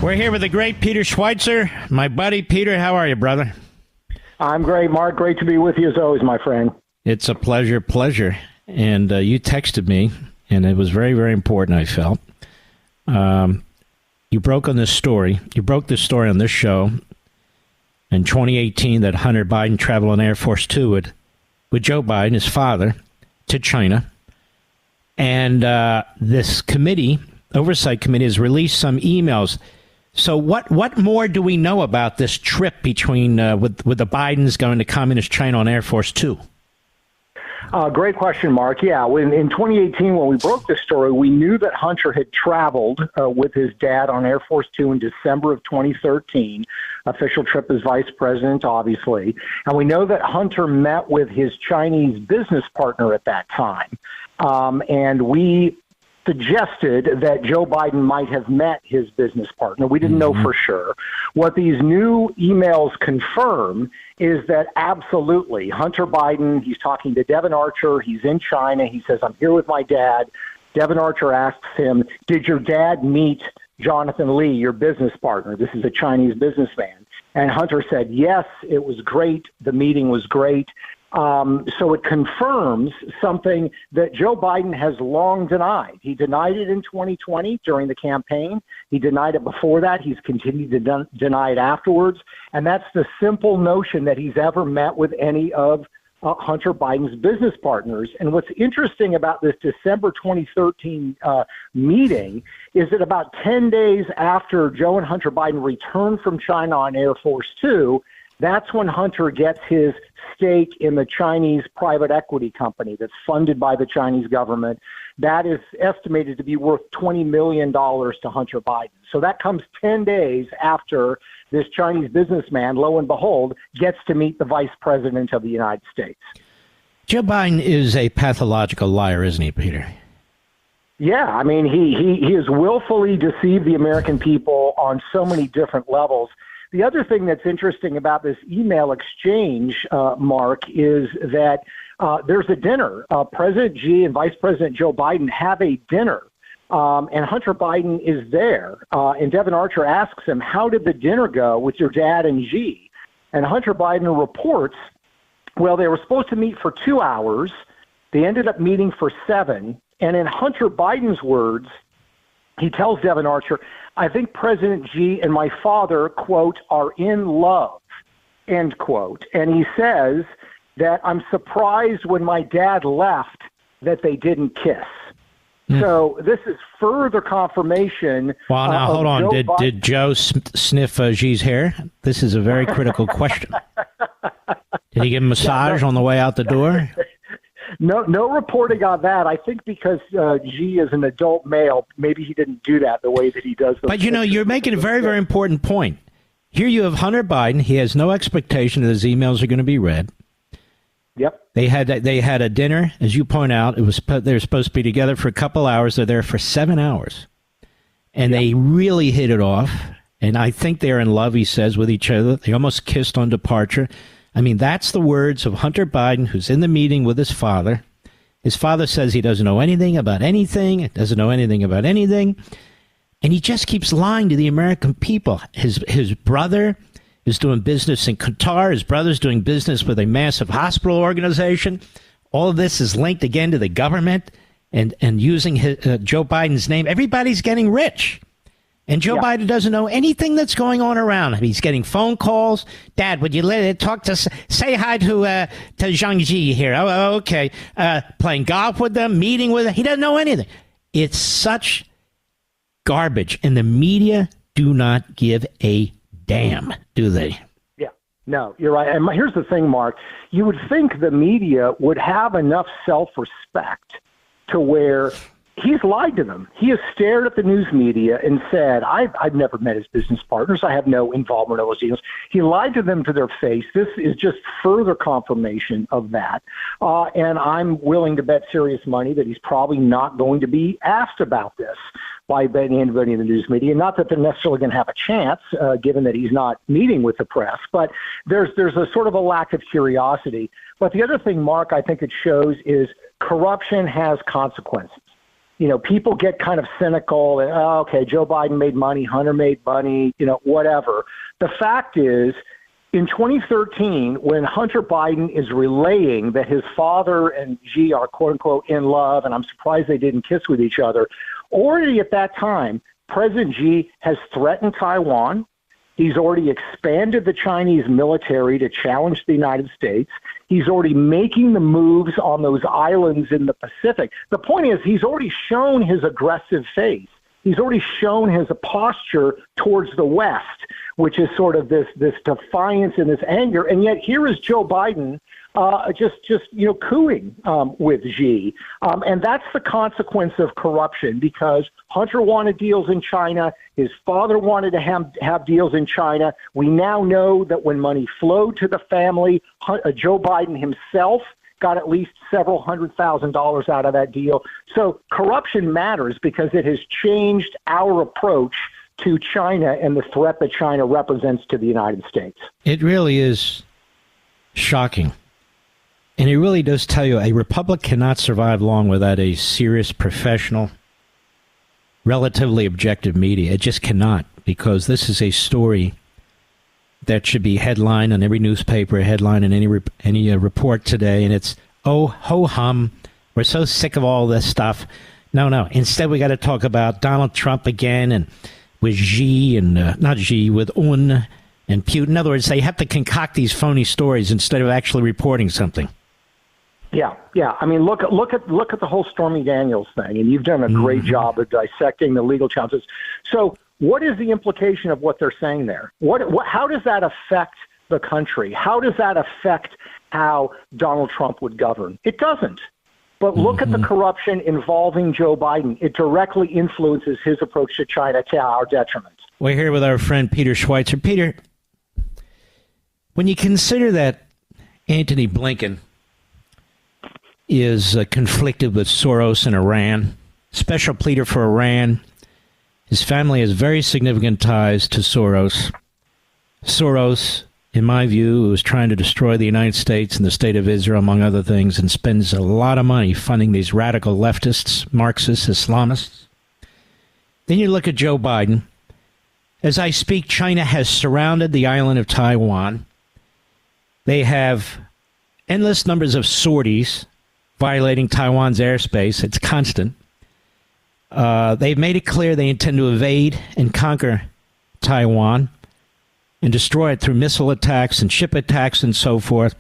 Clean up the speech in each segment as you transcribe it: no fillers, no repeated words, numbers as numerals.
We're here with the great Peter Schweizer. My buddy, Peter, how are you, brother? I'm great, Mark. Great to be with you as always, my friend. It's a pleasure. And you texted me, and it was very, very important, I felt. You broke on this story. You broke this story on this show in 2018 that Hunter Biden traveled on Air Force Two with Joe Biden, his father, to China. And this committee, oversight committee, has released some emails. So what more do we know about this trip between with the Bidens going to Communist China on Air Force Two? Great question, Mark. Yeah, in 2018, when we broke this story, we knew that Hunter had traveled with his dad on Air Force Two in December of 2013. Official trip as vice president, obviously. And we know that Hunter met with his Chinese business partner at that time. And we suggested that Joe Biden might have met his business partner. We didn't know for sure. What these new emails confirm is that absolutely Hunter Biden, he's talking to Devin Archer, he's in China, he says, I'm here with my dad. Devin Archer asks him, did your dad meet Jonathan Lee, your business partner? This is a Chinese businessman. And Hunter said, yes, it was great. The meeting was great. So it confirms something that Joe Biden has long denied. He denied it in 2020 during the campaign. He denied it before that. He's continued to deny it afterwards. And that's the simple notion that he's ever met with any of Hunter Biden's business partners. And what's interesting about this December 2013 meeting is that about 10 days after Joe and Hunter Biden returned from China on Air Force Two, that's when Hunter gets his stake in the Chinese private equity company that's funded by the Chinese government. That is estimated to be worth $20 million to Hunter Biden. So that comes 10 days after this Chinese businessman, lo and behold, gets to meet the vice president of the United States. Joe Biden is a pathological liar, isn't he, Peter? Yeah, I mean, he has willfully deceived the American people on so many different levels. The other thing that's interesting about this email exchange, Mark, is that there's a dinner. President Xi and Vice President Joe Biden have a dinner, and Hunter Biden is there. And Devin Archer asks him, how did the dinner go with your dad and Xi? And Hunter Biden reports, well, they were supposed to meet for 2 hours. They ended up meeting for 7. And in Hunter Biden's words, he tells Devin Archer, I think President Xi and my father, quote, are in love, end quote. And he says that I'm surprised when my dad left that they didn't kiss. So this is further confirmation. Well, now, hold on. Did Joe sniff Xi's hair? This is a very critical question. Did he give him a massage on the way out the door? No reporting on that. I think because Xi is an adult male, maybe he didn't do that the way that he does. But, you're making a very, very important point. Here you have Hunter Biden. He has no expectation that his emails are going to be read. Yep. They had a dinner, as you point out. They were supposed to be together for a couple hours. They're there for 7 hours. And They really hit it off. And I think they're in love, he says, with each other. They almost kissed on departure. I mean, that's the words of Hunter Biden, who's in the meeting with his father. His father says he doesn't know anything about anything, doesn't know anything about anything. And he just keeps lying to the American people. His brother is doing business in Qatar. His brother's doing business with a massive hospital organization. All of this is linked again to the government and using Joe Biden's name. Everybody's getting rich. And Joe Biden doesn't know anything that's going on around him. He's getting phone calls. Dad, would you say hi to Zhang Ji here? Oh, okay. Playing golf with them, meeting with them. He doesn't know anything. It's such garbage. And the media do not give a damn, do they? Yeah, no, you're right. And here's the thing, Mark. You would think the media would have enough self-respect to where he's lied to them. He has stared at the news media and said, I've never met his business partners. I have no involvement in those deals. He lied to them to their face. This is just further confirmation of that. And I'm willing to bet serious money that he's probably not going to be asked about this by anybody in the news media. Not that they're necessarily going to have a chance, given that he's not meeting with the press, but there's a sort of a lack of curiosity. But the other thing, Mark, I think it shows is corruption has consequences. people get kind of cynical and, okay, Joe Biden made money, Hunter made money, whatever. The fact is, in 2013, when Hunter Biden is relaying that his father and Xi are, quote unquote, in love, and I'm surprised they didn't kiss with each other, already at that time, President Xi has threatened Taiwan. He's already expanded the Chinese military to challenge the United States. He's already making the moves on those islands in the Pacific. The point is, he's already shown his aggressive face. He's already shown his posture towards the West, which is sort of this defiance and this anger. And yet here is Joe Biden just cooing with Xi. And that's the consequence of corruption, because Hunter wanted deals in China. His father wanted to have deals in China. We now know that when money flowed to the family, Joe Biden himself got at least several $100,000 out of that deal. So corruption matters because it has changed our approach to China and the threat that China represents to the United States. It really is shocking. And it really does tell you a republic cannot survive long without a serious, professional, relatively objective media. It just cannot, because this is a story that should be headline on every newspaper, headline in any report today, and it's, oh, ho-hum, we're so sick of all this stuff. No. Instead, we got to talk about Donald Trump again, and with Xi, and not Xi, with Un and Putin. In other words, they have to concoct these phony stories instead of actually reporting something. Yeah. I mean, look at the whole Stormy Daniels thing, and you've done a great job of dissecting the legal challenges. So, what is the implication of what they're saying there? How does that affect the country? How does that affect how Donald Trump would govern? It doesn't. But look at the corruption involving Joe Biden. It directly influences his approach to China to our detriment. We're here with our friend Peter Schweizer. Peter, when you consider that Antony Blinken is conflicted with Soros and Iran, special pleader for Iran, his family has very significant ties to Soros. Soros, in my view, is trying to destroy the United States and the state of Israel, among other things, and spends a lot of money funding these radical leftists, Marxists, Islamists. Then you look at Joe Biden. As I speak, China has surrounded the island of Taiwan. They have endless numbers of sorties violating Taiwan's airspace. It's constant. They've made it clear they intend to invade and conquer Taiwan and destroy it through missile attacks and ship attacks and so forth.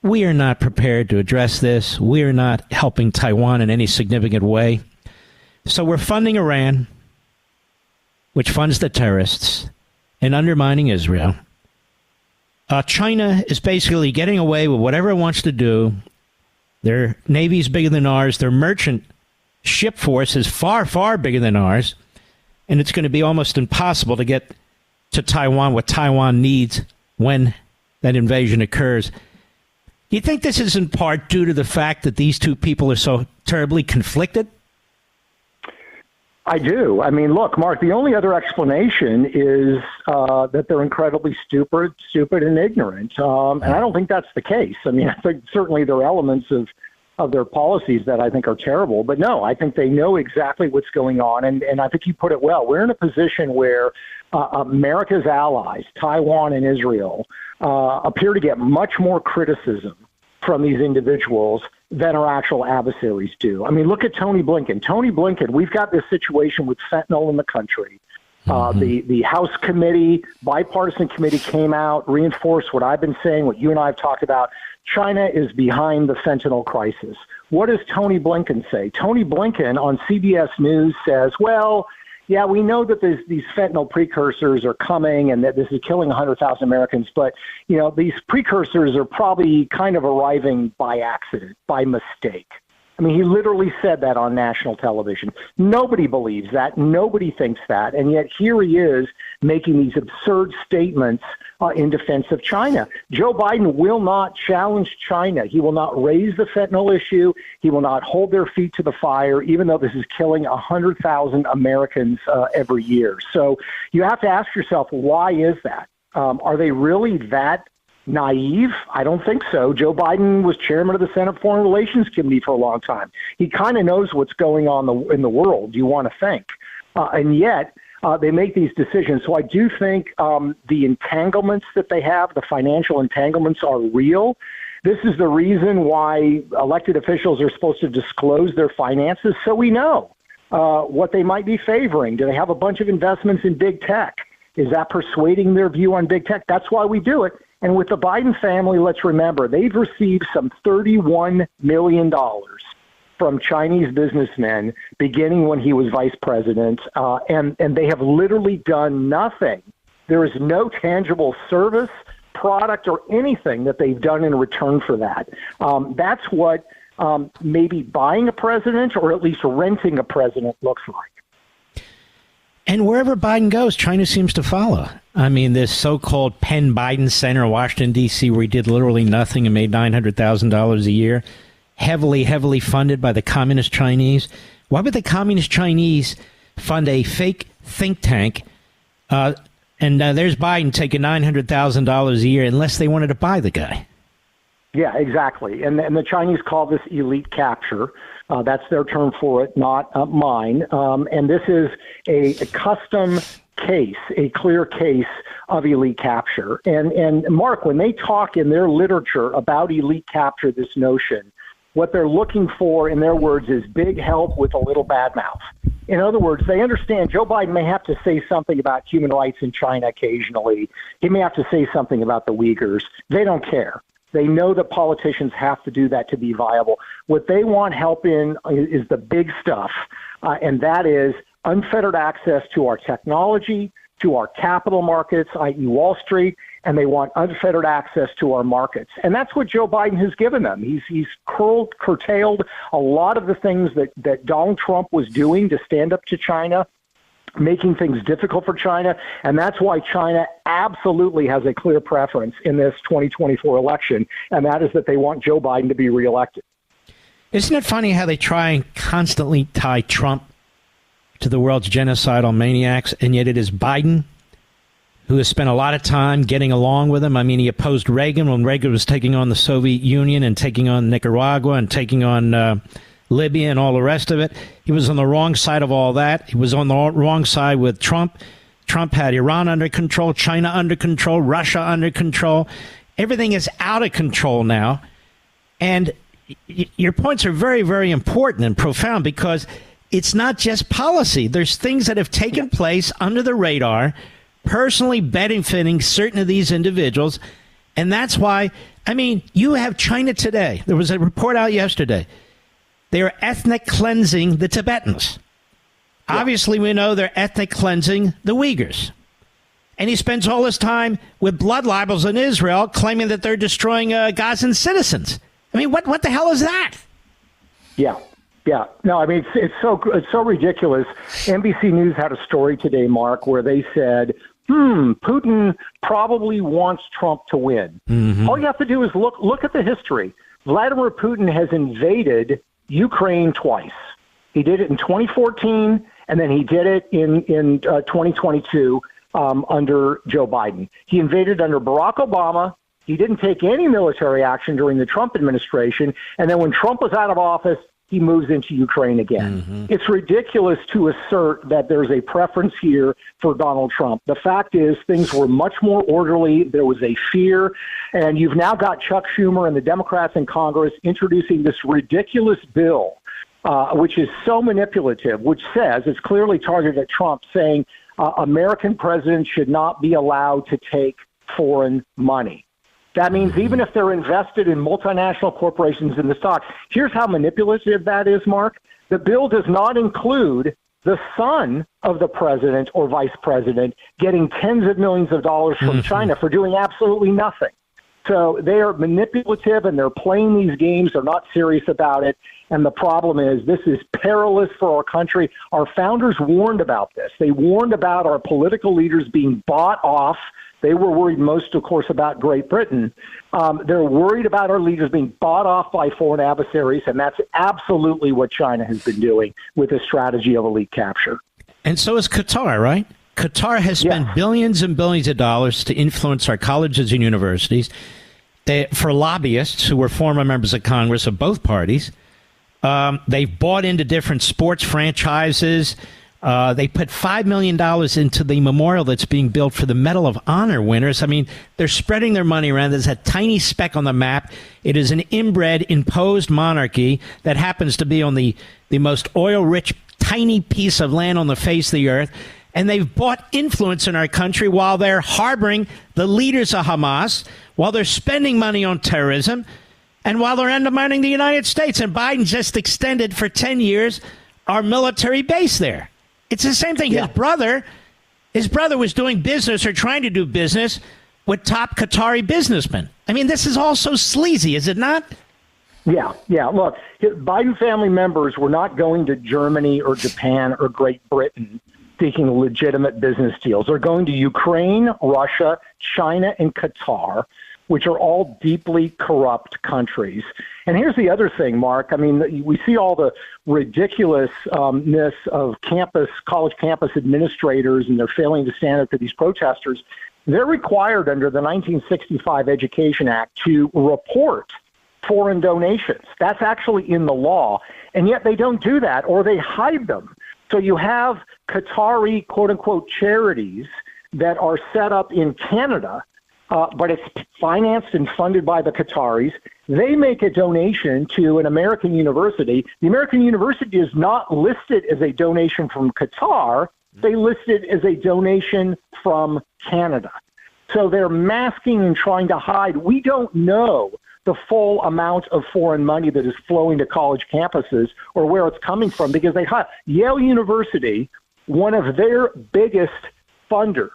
We are not prepared to address this. We are not helping Taiwan in any significant way. So we're funding Iran, which funds the terrorists, and undermining Israel. China is basically getting away with whatever it wants to do. Their navy is bigger than ours. Their merchant ship force is far, far bigger than ours, and it's going to be almost impossible to get to Taiwan what Taiwan needs when that invasion occurs. Do you think this is in part due to the fact that these two people are so terribly conflicted? I do. I mean, look, Mark, the only other explanation is that they're incredibly stupid and ignorant. And I don't think that's the case. I mean, I think certainly there are elements of their policies that I think are terrible. But no, I think they know exactly what's going on. And I think you put it well. We're in a position where America's allies, Taiwan and Israel, appear to get much more criticism from these individuals than our actual adversaries do. I mean, look at Tony Blinken. Tony Blinken, we've got this situation with fentanyl in the country. The House committee, bipartisan committee came out, reinforced what I've been saying, what you and I have talked about. China is behind the fentanyl crisis. What does Tony Blinken say? Tony Blinken on CBS News says, well, yeah, we know that these fentanyl precursors are coming and that this is killing 100,000 Americans, but, these precursors are probably kind of arriving by accident, by mistake. I mean, he literally said that on national television. Nobody believes that. Nobody thinks that. And yet here he is making these absurd statements in defense of China. Joe Biden will not challenge China. He will not raise the fentanyl issue. He will not hold their feet to the fire, even though this is killing 100,000 Americans every year. So you have to ask yourself, why is that? Are they really that Naive? I don't think so. Joe Biden was chairman of the Senate Foreign Relations Committee for a long time. He kind of knows what's going on in the world, you want to think. And yet, they make these decisions. So I do think the entanglements that they have, the financial entanglements, are real. This is the reason why elected officials are supposed to disclose their finances so we know what they might be favoring. Do they have a bunch of investments in big tech? Is that persuading their view on big tech? That's why we do it. And with the Biden family, let's remember, they've received some $31 million from Chinese businessmen beginning when he was vice president, and they have literally done nothing. There is no tangible service, product, or anything that they've done in return for that. That's what maybe buying a president or at least renting a president looks like. And wherever Biden goes, China seems to follow. I mean, this so-called Penn Biden Center in Washington, D.C., where he did literally nothing and made $900,000 a year, heavily funded by the communist Chinese. Why would the communist Chinese fund a fake think tank? And there's Biden taking $900,000 a year unless they wanted to buy the guy. Yeah, exactly. And the Chinese call this elite capture. That's their term for it, not mine. And this is a custom case, a clear case of elite capture. And Mark, when they talk in their literature about elite capture, this notion, what they're looking for, in their words, is big help with a little bad mouth. In other words, they understand Joe Biden may have to say something about human rights in China occasionally. He may have to say something about the Uyghurs. They don't care. They know that politicians have to do that to be viable. What they want help in is the big stuff, and that is unfettered access to our technology, to our capital markets, i.e. Wall Street, and they want unfettered access to our markets. And that's what Joe Biden has given them. He's curtailed a lot of the things that Donald Trump was doing to stand up to China, making things difficult for China, and that's why China absolutely has a clear preference in this 2024 election, and that is that they want Joe Biden to be reelected. Isn't it funny how they try and constantly tie Trump to the world's genocidal maniacs, and yet it is Biden who has spent a lot of time getting along with him? I mean, he opposed Reagan when Reagan was taking on the Soviet Union and taking on Nicaragua and taking on Libya and all the rest of it. He was on the wrong side of all that. He was on the wrong side with Trump. Trump had Iran under control, China under control, Russia under control. Everything is out of control now. And your points are very, very important and profound because it's not just policy. There's things that have taken place under the radar, personally benefiting certain of these individuals. And that's why, I mean, you have China today. There was a report out yesterday. They are ethnic cleansing the Tibetans. Yeah. Obviously, we know they're ethnic cleansing the Uyghurs. And he spends all his time with blood libels in Israel, claiming that they're destroying Gazan citizens. I mean, what the hell is that? Yeah. No, I mean, it's so ridiculous. NBC News had a story today, Mark, where they said, Putin probably wants Trump to win. Mm-hmm. All you have to do is look at the history. Vladimir Putin has invaded Ukraine twice. He did it in 2014, and then he did it in 2022 under Joe Biden. He invaded under Barack Obama. He didn't take any military action during the Trump administration. And then when Trump was out of office, he moves into Ukraine again. Mm-hmm. It's ridiculous to assert that there's a preference here for Donald Trump. The fact is things were much more orderly. There was a fear. And you've now got Chuck Schumer and the Democrats in Congress introducing this ridiculous bill, which is so manipulative, which says it's clearly targeted at Trump, saying American presidents should not be allowed to take foreign money. That means even if they're invested in multinational corporations in the stock, here's how manipulative that is, Mark. The bill does not include the son of the president or vice president getting tens of millions of dollars from China for doing absolutely nothing. So they are manipulative and they're playing these games. They're not serious about it. And the problem is this is perilous for our country. Our founders warned about this. They warned about our political leaders being bought off. They were worried most, of course, about Great Britain. They're worried about our leaders being bought off by foreign adversaries, and that's absolutely what China has been doing with this strategy of elite capture. And so is Qatar, right? Qatar has spent billions and billions of dollars to influence our colleges and universities for lobbyists who were former members of Congress of both parties. They've bought into different sports franchises. They put $5 million into the memorial that's being built for the Medal of Honor winners. I mean, they're spreading their money around. There's a tiny speck on the map. It is an inbred, imposed monarchy that happens to be on the most oil-rich, tiny piece of land on the face of the earth. And they've bought influence in our country while they're harboring the leaders of Hamas, while they're spending money on terrorism, and while they're undermining the United States. And Biden just extended for 10 years our military base there. It's the same thing. Yeah. His brother was doing business or trying to do business with top Qatari businessmen. I mean, this is all so sleazy, is it not? Yeah. Look, Biden family members were not going to Germany or Japan or Great Britain seeking legitimate business deals. They're going to Ukraine, Russia, China, and Qatar, which are all deeply corrupt countries. And here's the other thing, Mark. I mean, we see all the ridiculousness of college campus administrators, and they're failing to stand up to these protesters. They're required under the 1965 Education Act to report foreign donations. That's actually in the law. And yet they don't do that, or they hide them. So you have Qatari, quote-unquote, charities that are set up in Canada, but it's financed and funded by the Qataris. They make a donation to an American university. The American university is not listed as a donation from Qatar. They list it as a donation from Canada. So they're masking and trying to hide. We don't know the full amount of foreign money that is flowing to college campuses or where it's coming from, because they hide. Yale University, one of their biggest funders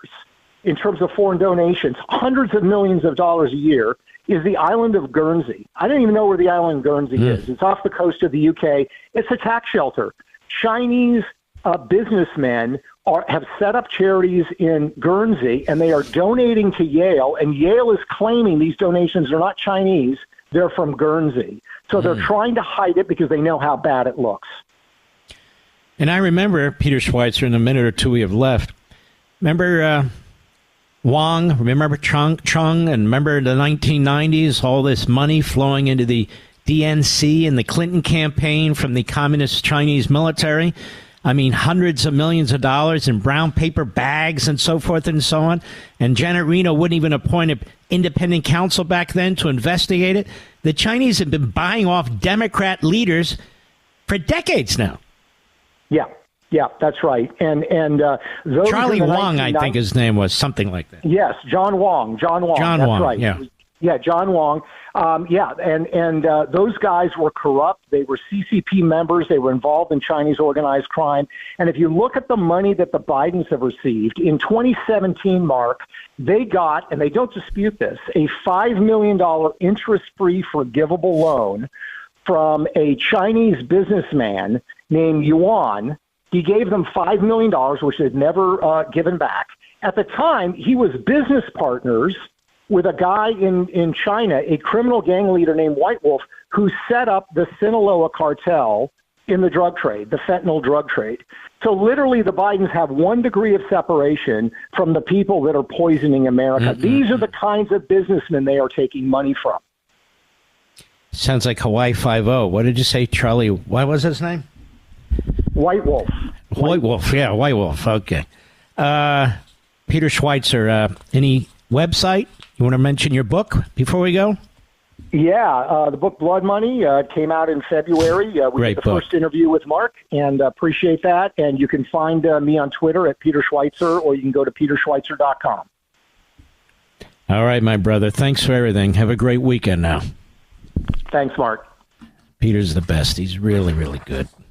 in terms of foreign donations, hundreds of millions of dollars a year, is the island of Guernsey. I don't even know where the island of Guernsey is. It's off the coast of the UK. It's a tax shelter. Chinese businessmen have set up charities in Guernsey, and they are donating to Yale, and Yale is claiming these donations are not Chinese, they're from Guernsey. So they're trying to hide it because they know how bad it looks. And I remember, Peter Schweizer, in a minute or two we have left, remember Wang, remember Chung, and remember the 1990s, all this money flowing into the DNC and the Clinton campaign from the communist Chinese military? I mean, hundreds of millions of dollars in brown paper bags and so forth and so on. And Janet Reno wouldn't even appoint an independent counsel back then to investigate it. The Chinese have been buying off Democrat leaders for decades now. Yeah, that's right. And those Charlie Wang, I think his name was, something like that. Yes, John Wang. That's Wang, right. Yeah, John Wang. And those guys were corrupt. They were CCP members. They were involved in Chinese organized crime. And if you look at the money that the Bidens have received, in 2017, Mark, they got, and they don't dispute this, a $5 million interest-free forgivable loan from a Chinese businessman named Yuan. He gave them $5 million, which they'd never given back. At the time, he was business partners with a guy in China, a criminal gang leader named White Wolf, who set up the Sinaloa cartel in the drug trade, the fentanyl drug trade. So literally the Bidens have 1 degree of separation from the people that are poisoning America. Mm-hmm. These are the kinds of businessmen they are taking money from. Sounds like Hawaii Five-0. What did you say, Charlie? What was his name? White Wolf. White Wolf. Yeah, White Wolf. Okay. Peter Schweizer, any website? You want to mention your book before we go? Yeah, the book Blood Money came out in February. We did the first interview with Mark, and appreciate that. And you can find me on Twitter at Peter Schweizer, or you can go to peterschweizer.com. All right, my brother. Thanks for everything. Have a great weekend now. Thanks, Mark. Peter's the best. He's really, really good.